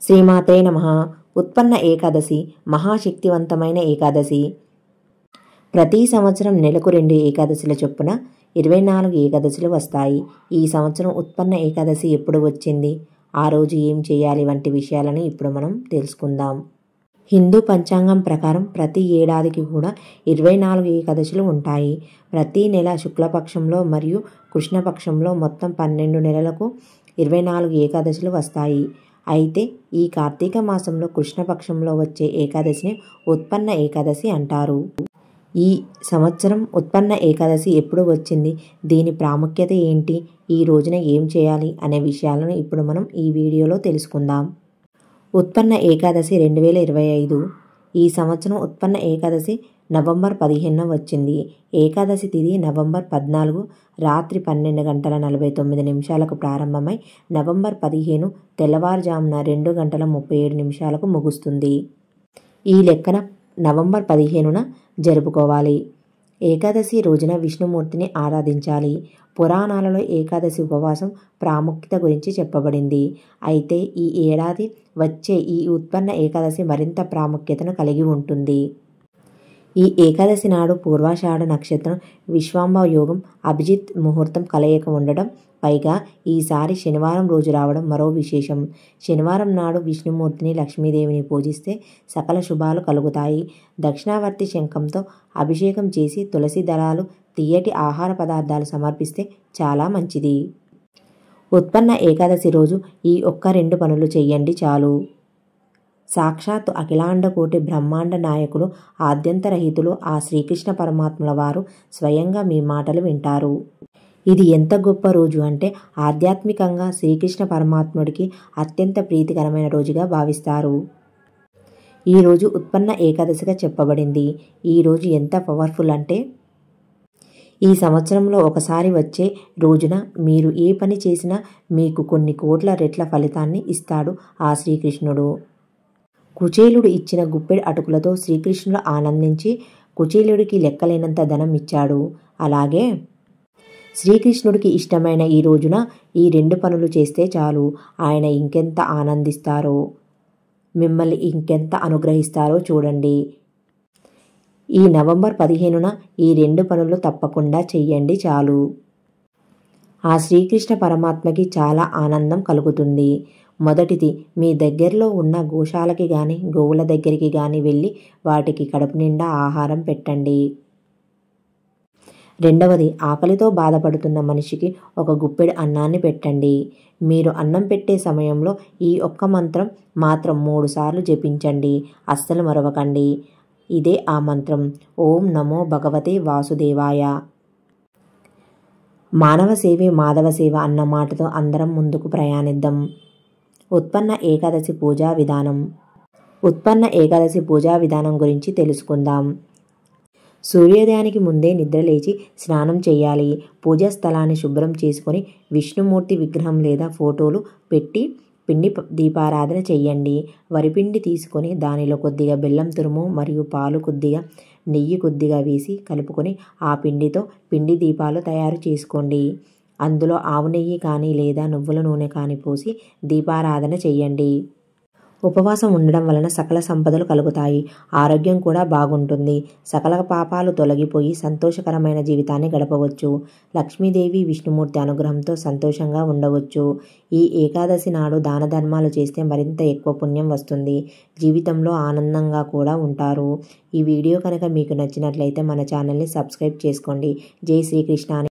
శ్రీమాత్రే నమః. ఉత్పన్న ఏకాదశి మహాశక్తివంతమైన ఏకాదశి. ప్రతి సంవత్సరం నెలకు 2 ఏకాదశుల చొప్పున 24 ఏకాదశులు వస్తాయి. ఈ సంవత్సరం ఉత్పన్న ఏకాదశి ఎప్పుడు వచ్చింది, ఆ రోజు ఏం చేయాలి వంటి విషయాలను ఇప్పుడు మనం తెలుసుకుందాం. హిందూ పంచాంగం ప్రకారం ప్రతి ఏడాదికి కూడా 24 ఏకాదశులు ఉంటాయి. ప్రతి నెల శుక్లపక్షంలో మరియు కృష్ణపక్షంలో మొత్తం 12 నెలలకు 24 ఏకాదశులు వస్తాయి. అయితే ఈ కార్తీక మాసంలో కృష్ణపక్షంలో వచ్చే ఏకాదశిని ఉత్పన్న ఏకాదశి అంటారు. ఈ సంవత్సరం ఉత్పన్న ఏకాదశి ఎప్పుడు వచ్చింది, దీని ప్రాముఖ్యత ఏంటి, ఈ రోజున ఏం చేయాలి అనే విషయాలను ఇప్పుడు మనం ఈ వీడియోలో తెలుసుకుందాం. ఉత్పన్న ఏకాదశి 2025. ఈ సంవత్సరం ఉత్పన్న ఏకాదశి నవంబర్ 15న వచ్చింది. ఏకాదశి తిథి నవంబర్ 14 రాత్రి 12:49 ప్రారంభమై నవంబర్ 15 తెల్లవారుజామున 2:37 ముగుస్తుంది. ఈ లెక్కన నవంబర్ 15న జరుపుకోవాలి. ఏకాదశి రోజున విష్ణుమూర్తిని ఆరాధించాలి. పురాణాలలో ఏకాదశి ఉపవాసం ప్రాముఖ్యత గురించి చెప్పబడింది. అయితే ఈ ఏడాది వచ్చే ఈ ఉత్పన్న ఏకాదశి మరింత ప్రాముఖ్యతను కలిగి ఉంటుంది. ఈ ఏకాదశి నాడు పూర్వాషాఢ నక్షత్రం, విశ్వాంబ యోగం, అభిజిత్ ముహూర్తం కలయిక ఉండడం, పైగా ఈసారి శనివారం రోజు రావడం మరో విశేషం. శనివారం నాడు విష్ణుమూర్తిని, లక్ష్మీదేవిని పూజిస్తే సకల శుభాలు కలుగుతాయి. దక్షిణావర్తి శంఖంతో అభిషేకం చేసి తులసి దళాలు, తియ్యటి ఆహార పదార్థాలు సమర్పిస్తే చాలా మంచిది. ఉత్పన్న ఏకాదశి రోజు ఈ ఒక్క 2 పనులు చెయ్యండి చాలు. సాక్షాత్తు అఖిలాండకోటి బ్రహ్మాండ నాయకులు, ఆద్యంతరహితులు ఆ శ్రీకృష్ణ పరమాత్ముల వారు స్వయంగా మీ మాటలు వింటారు. ఇది ఎంత గొప్ప రోజు అంటే ఆధ్యాత్మికంగా శ్రీకృష్ణ పరమాత్ముడికి అత్యంత ప్రీతికరమైన రోజుగా భావిస్తారు. ఈ రోజు ఉత్పన్న ఏకాదశిగా చెప్పబడింది. ఈ రోజు ఎంత పవర్ఫుల్ అంటే ఈ సంవత్సరంలో ఒకసారి వచ్చే రోజున మీరు ఏ పని చేసినా మీకు కొన్ని కోట్ల రెట్ల ఫలితాన్ని ఇస్తాడు ఆ శ్రీకృష్ణుడు. కుచేలుడు ఇచ్చిన గుప్పెడు అటుకులతో శ్రీకృష్ణుడు ఆనందించి కుచేలుడికి లెక్కలేనంత ధనం ఇచ్చాడు. అలాగే శ్రీకృష్ణుడికి ఇష్టమైన ఈ రోజున ఈ 2 పనులు చేస్తే చాలు, ఆయన ఇంకెంత ఆనందిస్తారో, మిమ్మల్ని ఇంకెంత అనుగ్రహిస్తారో చూడండి. ఈ నవంబర్ 15న ఈ 2 పనులు తప్పకుండా చెయ్యండి చాలు. ఆ శ్రీకృష్ణ పరమాత్మకి చాలా ఆనందం కలుగుతుంది. మొదటిది, మీ దగ్గరలో ఉన్న గోశాలకి కానీ గోవుల దగ్గరికి కానీ వెళ్ళి వాటికి కడుపు నిండా ఆహారం పెట్టండి. రెండవది, ఆకలితో బాధపడుతున్న మనిషికి ఒక గుప్పెడు అన్నాన్ని పెట్టండి. మీరు అన్నం పెట్టే సమయంలో ఈ ఒక్క మంత్రం మాత్రం 3 సార్లు జపించండి, అస్సలు మరవకండి. ఇదే ఆ మంత్రం, ఓం నమో భగవతే వాసుదేవాయ. మానవ సేవే మాధవ సేవ అన్న మాటతో అందరం ముందుకు ప్రయాణిద్దాం. ఉత్పన్న ఏకాదశి పూజా విధానం. ఉత్పన్న ఏకాదశి పూజా విధానం గురించి తెలుసుకుందాం. సూర్యోదయానికి ముందే నిద్రలేచి స్నానం చేయాలి. పూజా స్థలాన్ని శుభ్రం చేసుకొని విష్ణుమూర్తి విగ్రహం లేదా ఫోటోలు పెట్టి పిండి దీపారాధన చెయ్యండి. వరిపిండి తీసుకొని దానిలో కొద్దిగా బెల్లం తురుము మరియు పాలు కొద్దిగా, నెయ్యి కొద్దిగా వేసి కలుపుకొని ఆ పిండితో పిండి దీపాలు తయారు చేసుకోండి. అందులో ఆవు నెయ్యి కానీ లేదా నువ్వుల నూనె కానీ పోసి దీపారాధన చెయ్యండి. ఉపవాసం ఉండడం వలన సకల సంపదలు కలుగుతాయి, ఆరోగ్యం కూడా బాగుంటుంది. సకల పాపాలు తొలగిపోయి సంతోషకరమైన జీవితాన్ని గడపవచ్చు. లక్ష్మీదేవి, విష్ణుమూర్తి అనుగ్రహంతో సంతోషంగా ఉండవచ్చు. ఈ ఏకాదశి నాడు దాన ధర్మాలు చేస్తే మరింత ఎక్కువ పుణ్యం వస్తుంది. జీవితంలో ఆనందంగా కూడా ఉంటారు. ఈ వీడియో కనుక మీకు నచ్చినట్లయితే మన ఛానల్ని సబ్స్క్రైబ్ చేసుకోండి. జై శ్రీకృష్ణ.